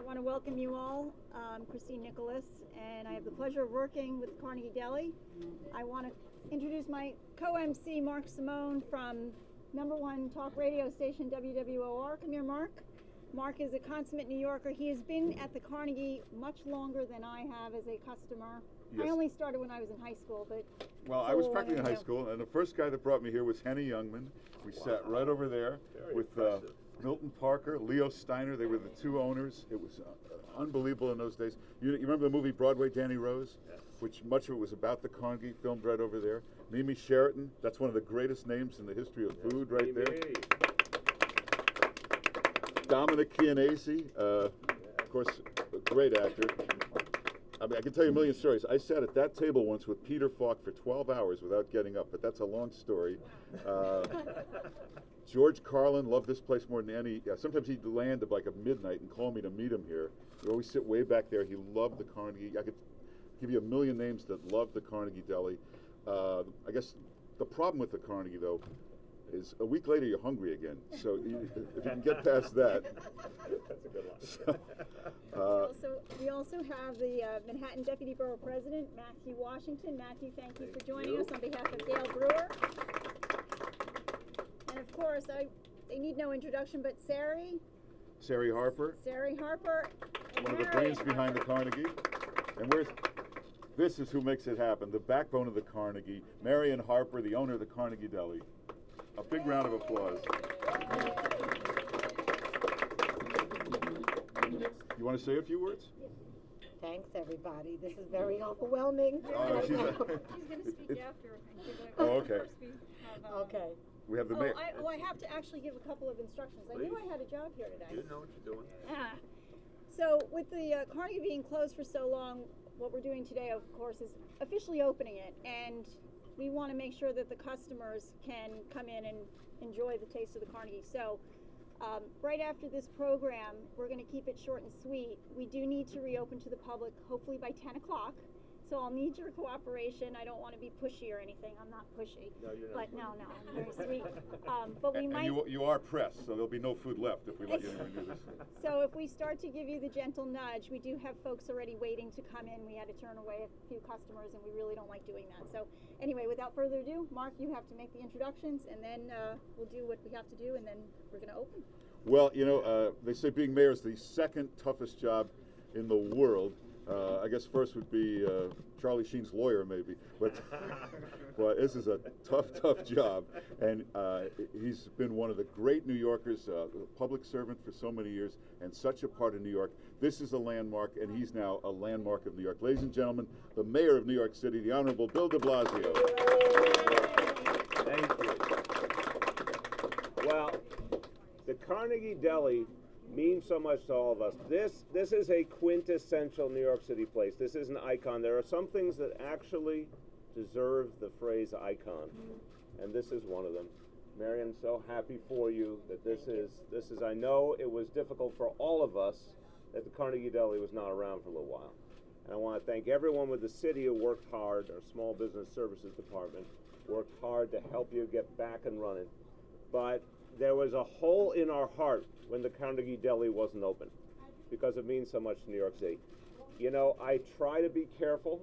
want to welcome you all. I'm Christine Nicholas, and I have the pleasure of working with Carnegie Deli. I want to introduce my co-MC, Mark Simone, from #1 talk radio station WWOR. Come here, Mark. Mark is a consummate New Yorker. He has been at the Carnegie much longer than I have as a customer. Yes. I only started when I was in high school, but Well, I was practically in high school, and the first guy that brought me here was Henny Youngman. We sat right over there with Milton Parker, Leo Steiner. They were the two owners. It was unbelievable in those days. You remember the movie Broadway Danny Rose? Yes. Which much of it was about the Carnegie, filmed right over there. Mimi Sheraton, that's one of the greatest names in the history of food right there. Dominic Chianese, of course, a great actor. I mean, I can tell you a million stories. I sat at that table once with Peter Falk for 12 hours without getting up, but that's a long story. George Carlin loved this place more than any. Yeah, sometimes he'd land at like midnight and call me to meet him here. We'd always sit way back there. He loved the Carnegie. I could give you a million names that loved the Carnegie Deli. I guess the problem with the Carnegie, though, is a week later you're hungry again. So if you can get past that. That's a good one. We also have the Manhattan Deputy Borough President, Matthew Washington. Matthew, thank you for joining us on behalf of Gail Brewer. And of course, they need no introduction, but Sari Harper. Sari Harper. One of the brains behind the Carnegie. And this is who makes it happen, the backbone of the Carnegie, Marion Harper, the owner of the Carnegie Deli. A big round of applause. You want to say a few words? Thanks, everybody. This is very overwhelming. She's going to speak after. Oh, okay. Okay. We have the mayor. I have to actually give a couple of instructions. I knew I had a job here today. You know what you're doing. So with the Carnegie being closed for so long, what we're doing today, of course, is officially opening it. And we want to make sure that the customers can come in and enjoy the taste of the Carnegie. So right after this program, we're going to keep it short and sweet. We do need to reopen to the public, hopefully by 10 o'clock. So I'll need your cooperation. I don't want to be pushy or anything. I'm not pushy. No, you're not. But no, I'm very sweet. But we might. And you are pressed, so there'll be no food left if we let you do this. So if we start to give you the gentle nudge, we do have folks already waiting to come in. We had to turn away a few customers, and we really don't like doing that. So anyway, without further ado, Mark, you have to make the introductions, and then we'll do what we have to do, and then we're going to open. Well, they say being mayor is the second toughest job in the world. I guess first would be Charlie Sheen's lawyer, maybe. But this is a tough job. And he's been one of the great New Yorkers, a public servant for so many years, and such a part of New York. This is a landmark, and he's now a landmark of New York. Ladies and gentlemen, the mayor of New York City, the Honorable Bill de Blasio. Thank you. Well, the Carnegie Deli means so much to all of us. This is a quintessential New York City place. This is an icon. There are some things that actually deserve the phrase icon, and this is one of them. Marion, so happy for you that this is. I know it was difficult for all of us that the Carnegie Deli was not around for a little while, and I want to thank everyone with the city who worked hard. Our Small Business Services Department worked hard to help you get back and running, but there was a hole in our heart when the Carnegie Deli wasn't open, because it means so much to New York City. You know, I try to be careful,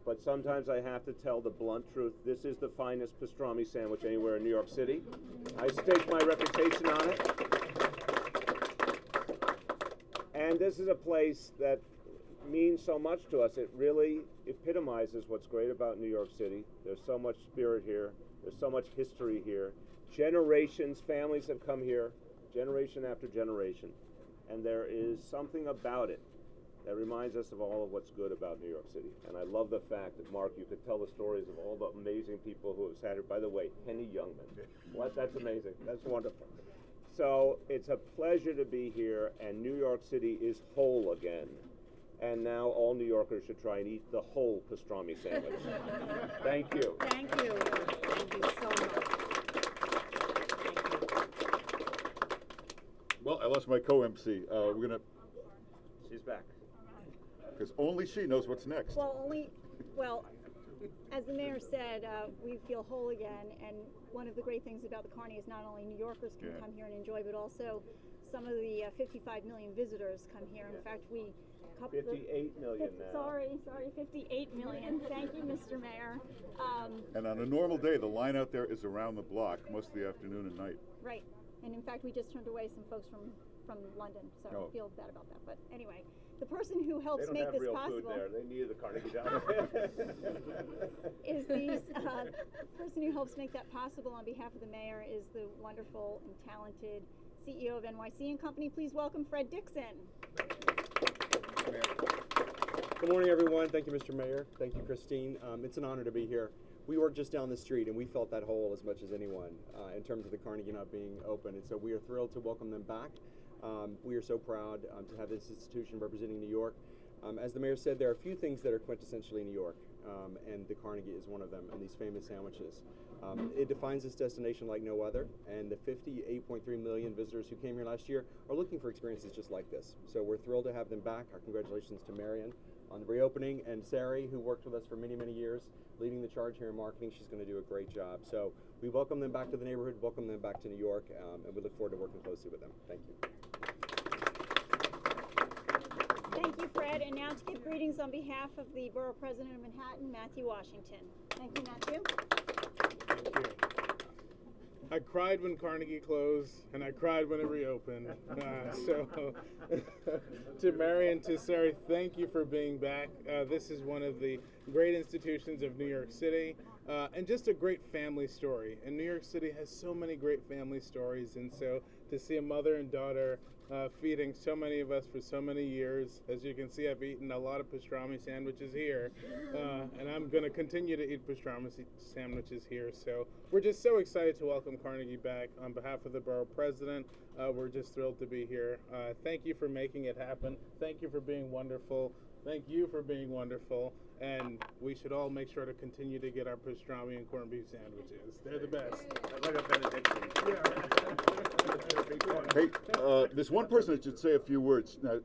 but sometimes I have to tell the blunt truth. This is the finest pastrami sandwich anywhere in New York City. I stake my reputation on it. And this is a place that means so much to us. It really epitomizes what's great about New York City. There's so much spirit here. There's so much history here. Generations, families have come here, generation after generation. And there is something about it that reminds us of all of what's good about New York City. And I love the fact that, Mark, you could tell the stories of all the amazing people who have sat here. By the way, Henny Youngman. What? That's amazing. That's wonderful. So it's a pleasure to be here, and New York City is whole again. And now all New Yorkers should try and eat the whole pastrami sandwich. Thank you. Thank you. Thank you so much. Well, I lost my co-MC. We're going to, She's back. because only she knows what's next. Well, as the mayor said, we feel whole again, and one of the great things about the Carney is not only New Yorkers can come here and enjoy, but also some of the 55 million visitors come here. In fact, 58 million now. Sorry, 58 million. Thank you, Mr. Mayor. And on a normal day, the line out there is around the block most of the afternoon and night. Right, and in fact, we just turned away some folks from London, so I feel bad about that. But anyway, the person who helps make this possible. They don't have real food there. They needed the Carnegie Deli. Is the person who helps make that possible on behalf of the mayor is the wonderful and talented CEO of NYC and Company. Please welcome Fred Dixon. Good morning, everyone. Thank you, Mr. Mayor. Thank you, Christine. It's an honor to be here. We work just down the street, and we felt that hole as much as anyone in terms of the Carnegie not being open. And so we are thrilled to welcome them back. We are so proud to have this institution representing New York. As the mayor said, there are a few things that are quintessentially New York, and the Carnegie is one of them, and these famous sandwiches. It defines this destination like no other, and the 58.3 million visitors who came here last year are looking for experiences just like this. So we're thrilled to have them back. Our congratulations to Marion on the reopening, and Sari, who worked with us for many, many years, leading the charge here in marketing. She's going to do a great job. So we welcome them back to the neighborhood, welcome them back to New York, and we look forward to working closely with them. Thank you. Thank you, Fred. And now to give greetings on behalf of the Borough President of Manhattan, Matthew Washington. Thank you, Matthew. Thank you. I cried when Carnegie closed, and I cried when it reopened. So to Mary and to Sarah, thank you for being back. This is one of the great institutions of New York City, and just a great family story. And New York City has so many great family stories, and so to see a mother and daughter feeding so many of us for so many years. As you can see, I've eaten a lot of pastrami sandwiches here, and I'm going to continue to eat pastrami sandwiches here. So we're just so excited to welcome Carnegie back. On behalf of the borough president, we're just thrilled to be here. Thank you for making it happen. Thank you for being wonderful. Thank you for being wonderful. And we should all make sure to continue to get our pastrami and corned beef sandwiches. They're the best. That's like a benediction. Hey, there's one person that should say a few words. Now,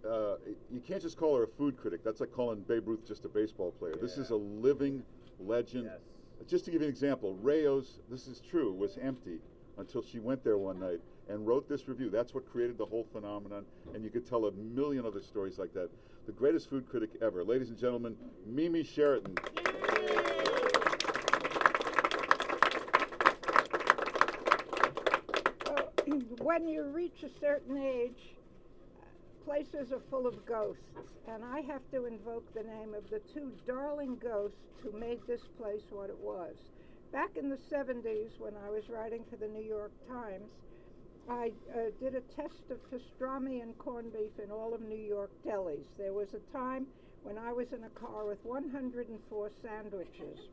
you can't just call her a food critic. That's like calling Babe Ruth just a baseball player. This is a living legend. Yes. Just to give you an example, Rayo's, this is true, was empty until she went there one night and wrote this review. That's what created the whole phenomenon, and you could tell a million other stories like that. The greatest food critic ever. Ladies and gentlemen, Mimi Sheraton. When you reach a certain age, places are full of ghosts, and I have to invoke the name of the two darling ghosts who made this place what it was. Back in the 70s, when I was writing for the New York Times, I did a test of pastrami and corned beef in all of New York delis. There was a time when I was in a car with 104 sandwiches.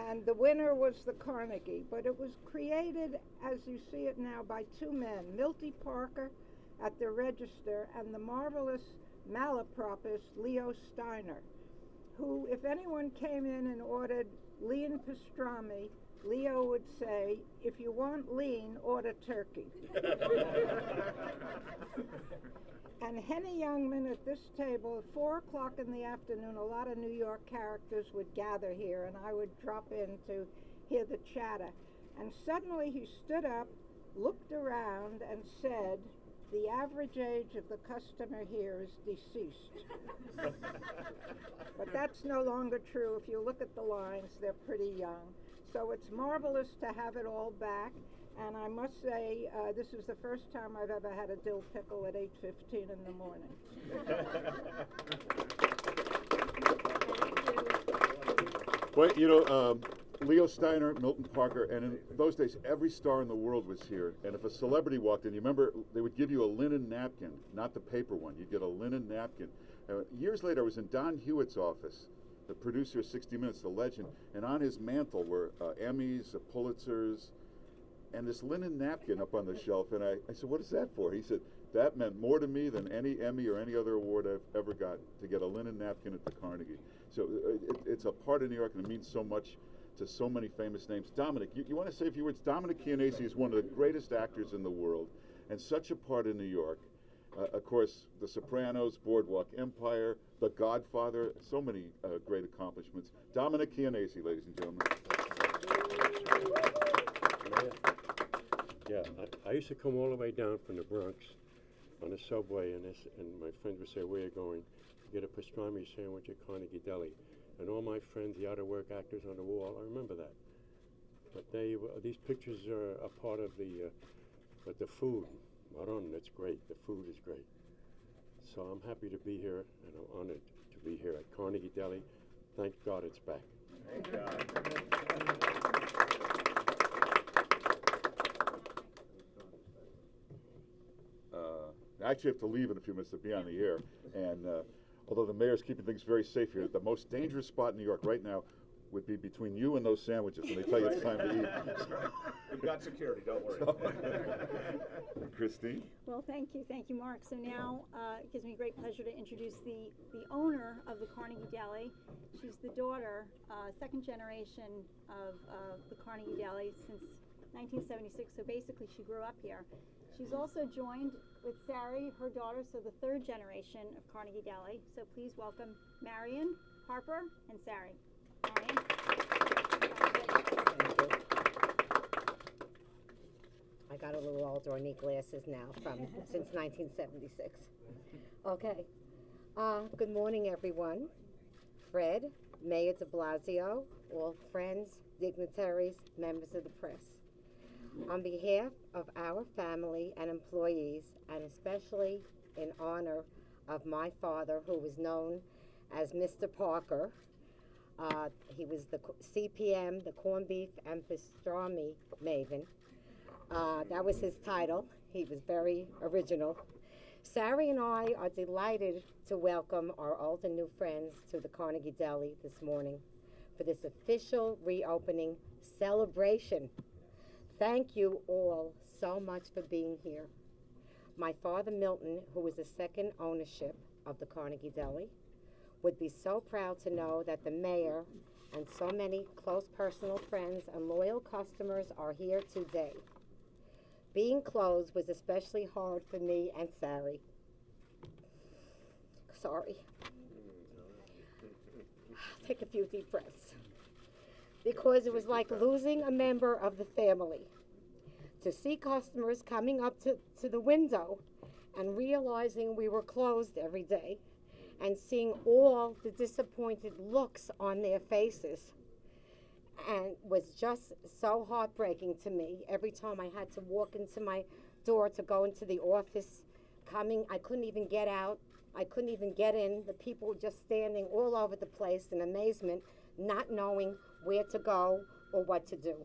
And the winner was the Carnegie, but it was created, as you see it now, by two men, Milty Parker at the register and the marvelous malaproppist Leo Steiner, who, if anyone came in and ordered lean pastrami, Leo would say, if you want lean, order turkey. And Henny Youngman at this table at 4 o'clock in the afternoon, a lot of New York characters would gather here, and I would drop in to hear the chatter. And suddenly he stood up, looked around, and said, the average age of the customer here is deceased. But that's no longer true. If you look at the lines, they're pretty young. So it's marvelous to have it all back. And I must say, this is the first time I've ever had a dill pickle at 8:15 in the morning. Well, you know, Leo Steiner, Milton Parker, and in those days, every star in the world was here. And if a celebrity walked in, you remember, they would give you a linen napkin, not the paper one. You'd get a linen napkin. Years later, I was in Don Hewitt's office, the producer of 60 Minutes, the legend, and on his mantle were Emmys, Pulitzers, and this linen napkin up on the shelf. And I said, what is that for? He said, that meant more to me than any Emmy or any other award I've ever gotten, to get a linen napkin at the Carnegie. So it's a part of New York, and it means so much to so many famous names. Dominic, you want to say a few words? Dominic Chianese is one of the greatest actors in the world, and such a part of New York. Of course, The Sopranos, Boardwalk Empire, The Godfather, so many great accomplishments. Dominic Chianese, ladies and gentlemen. Yeah, I used to come all the way down from the Bronx on the subway, and my friends would say, "Where are you going?" "Get a pastrami sandwich at Carnegie Deli." And all my friends, the out-of-work actors on the wall, I remember that. But these pictures are a part of but the food, Maron, that's great. The food is great. So I'm happy to be here, and I'm honored to be here at Carnegie Deli. Thank God it's back. Thank God. I actually have to leave in a few minutes to be on the air, and although the mayor's keeping things very safe here, the most dangerous spot in New York right now would be between you and those sandwiches when they tell you it's time to eat. We've got security, don't worry. Christine? Well, thank you, Mark. So now it gives me great pleasure to introduce the owner of the Carnegie Deli. She's the daughter, second generation of the Carnegie Deli since 1976. So basically, she grew up here. She's also joined with Sari, her daughter, so the third generation of Carnegie Deli. So please welcome Marion, Harper, and Sari. Marion. I got a little older. I need glasses now since 1976. Okay. Good morning, everyone. Fred, Mayor de Blasio, all friends, dignitaries, members of the press. On behalf of our family and employees, and especially in honor of my father, who was known as Mr. Parker, he was the CPM, the corned beef and pastrami maven. That was his title. He was very original. Sari and I are delighted to welcome our old and new friends to the Carnegie Deli this morning for this official reopening celebration. Thank you all so much for being here. My father, Milton, who was the second ownership of the Carnegie Deli, would be so proud to know that the mayor and so many close personal friends and loyal customers are here today. Being closed was especially hard for me and Sari. Sorry. Take a few deep breaths. Because it was like losing a member of the family. To see customers coming up to the window and realizing we were closed every day, and seeing all the disappointed looks on their faces, and was just so heartbreaking to me. Every time I had to walk into my door to go into the office, I couldn't even get out, I couldn't even get in. The people were just standing all over the place in amazement, not knowing where to go or what to do.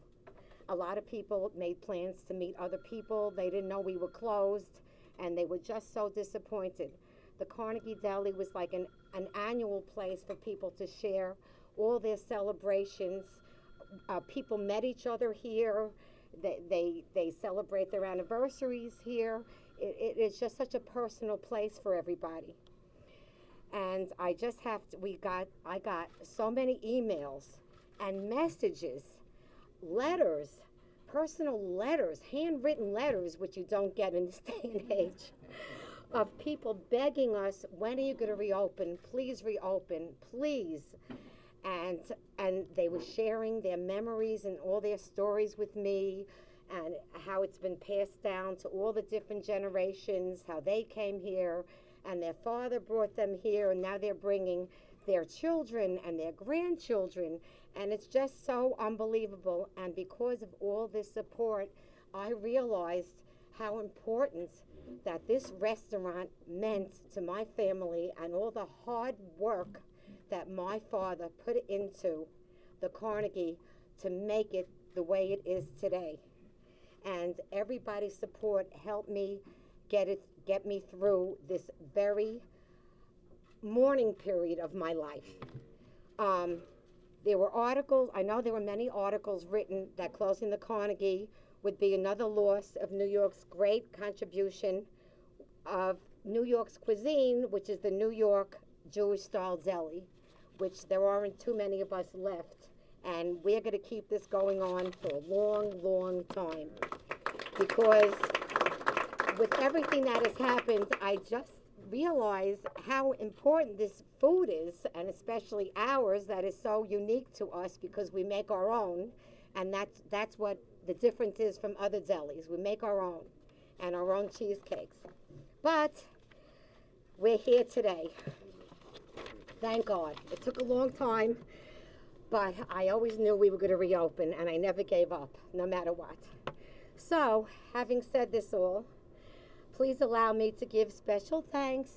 A lot of people made plans to meet other people. They didn't know we were closed, and they were just so disappointed. The Carnegie Deli was like an annual place for people to share all their celebrations. People met each other here. They celebrate their anniversaries here. It's just such a personal place for everybody. And I got so many emails and messages, letters, personal letters, handwritten letters, which you don't get in this day and age, of people begging us, when are you going to reopen? Please reopen, please. And they were sharing their memories and all their stories with me, and how it's been passed down to all the different generations, how they came here, and their father brought them here, and now they're bringing their children and their grandchildren, and it's just so unbelievable. And because of all this support, I realized how important that this restaurant meant to my family, and all the hard work that my father put into the Carnegie to make it the way it is today. And everybody's support helped me get me through this very mourning period of my life. There were articles, I know there were many articles written that closing the Carnegie would be another loss of New York's great contribution of New York's cuisine, which is the New York Jewish-style deli, which there aren't too many of us left. And we're going to keep this going on for a long, long time. Because with everything that has happened, I just realize how important this food is, and especially ours, that is so unique to us because we make our own, and that's what the difference is from other delis. We make our own, and our own cheesecakes. But we're here today. Thank God. It took a long time, but I always knew we were going to reopen, and I never gave up, no matter what. So, having said this all, please allow me to give special thanks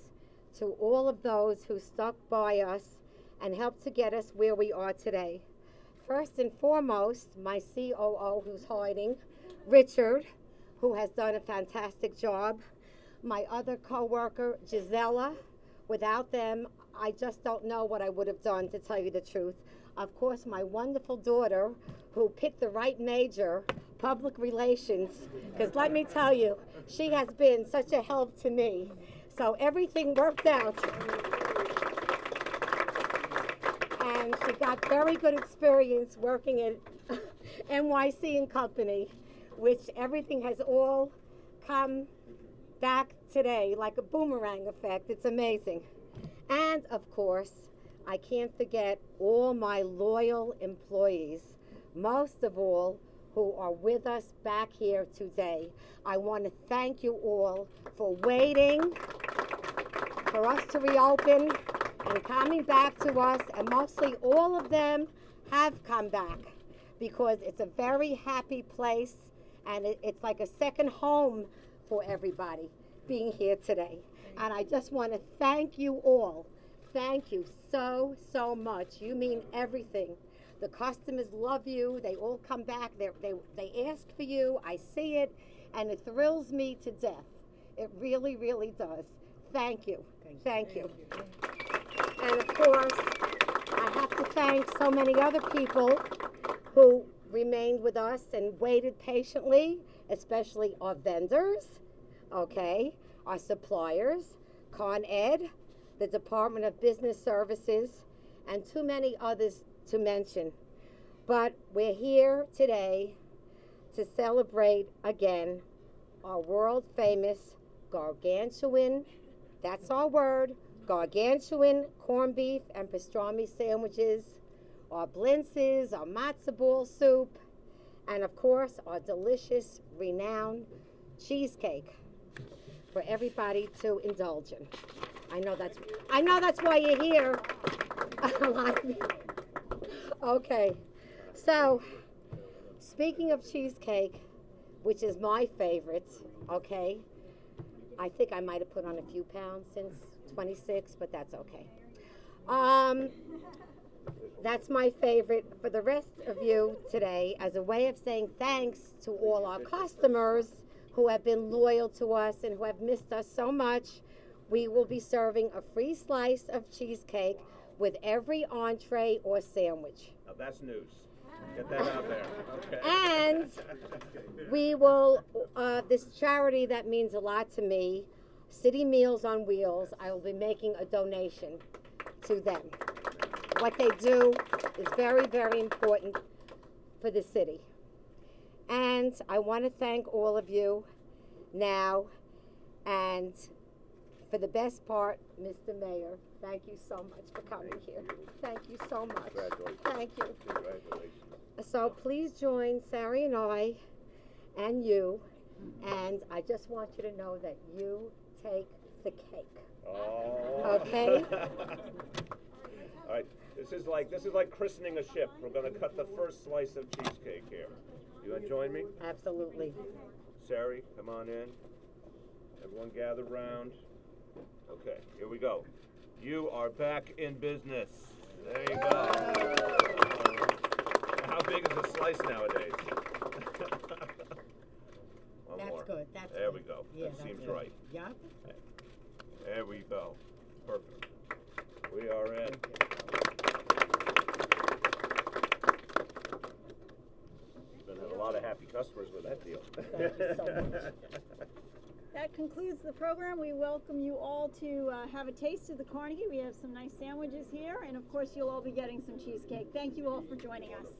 to all of those who stuck by us and helped to get us where we are today. First and foremost, my COO who's hiding, Richard, who has done a fantastic job. My other co-worker, Gisela. Without them, I just don't know what I would have done, to tell you the truth. Of course, my wonderful daughter, who picked the right major, public relations, because let me tell you, she has been such a help to me. So everything worked out. And she got very good experience working at NYC and Company, which everything has all come back today like a boomerang effect. It's amazing. And of course, I can't forget all my loyal employees, most of all who are with us back here today. I want to thank you all for waiting for us to reopen and coming back to us, and mostly all of them have come back because it's a very happy place, and it's like a second home for everybody being here today. And I just want to thank you all. Thank you so, so much. You mean everything. The customers love you. They all come back. They ask for you. I see it, and it thrills me to death. It really, really does. Thank you. Thank you. And of course, I have to thank so many other people who remained with us and waited patiently, especially our vendors, okay, our suppliers, Con Ed, the Department of Business Services, and too many others to mention. But we're here today to celebrate again our world famous gargantuan, that's our word, gargantuan corned beef and pastrami sandwiches, our blintzes, our matzo ball soup, and of course our delicious, renowned cheesecake for everybody to indulge in. I know that's why you're here. Okay, so speaking of cheesecake, which is my favorite, okay, I think I might have put on a few pounds since 26, but that's okay. That's my favorite. For the rest of you today, as a way of saying thanks to all our customers who have been loyal to us and who have missed us so much, we will be serving a free slice of cheesecake with every entree or sandwich. Now that's news. Get that out there. Okay. And we will, this charity that means a lot to me, City Meals on Wheels, I will be making a donation to them. What they do is very, very important for the city. And I want to thank all of you now, and for the best part, Mr. Mayor, thank you so much for coming here. Thank you so much. Congratulations. Thank you. Congratulations. So please join Sari and I and you, and I just want you to know that you take the cake. Oh. Okay? All right. This is like christening a ship. We're going to cut the first slice of cheesecake here. You want to join me? Absolutely. Sari, come on in. Everyone gather round. Okay, here we go. You are back in business. There you go. How big is a slice nowadays? One That's more. good. That's There good. we go. Yeah, That that's seems good. right. Yep. There we go. Perfect. We are in. You're gonna have a lot of happy customers with that deal. Thank you so much. That concludes the program. We welcome you all to have a taste of the Carnegie. We have some nice sandwiches here, and of course you'll all be getting some cheesecake. Thank you all for joining us.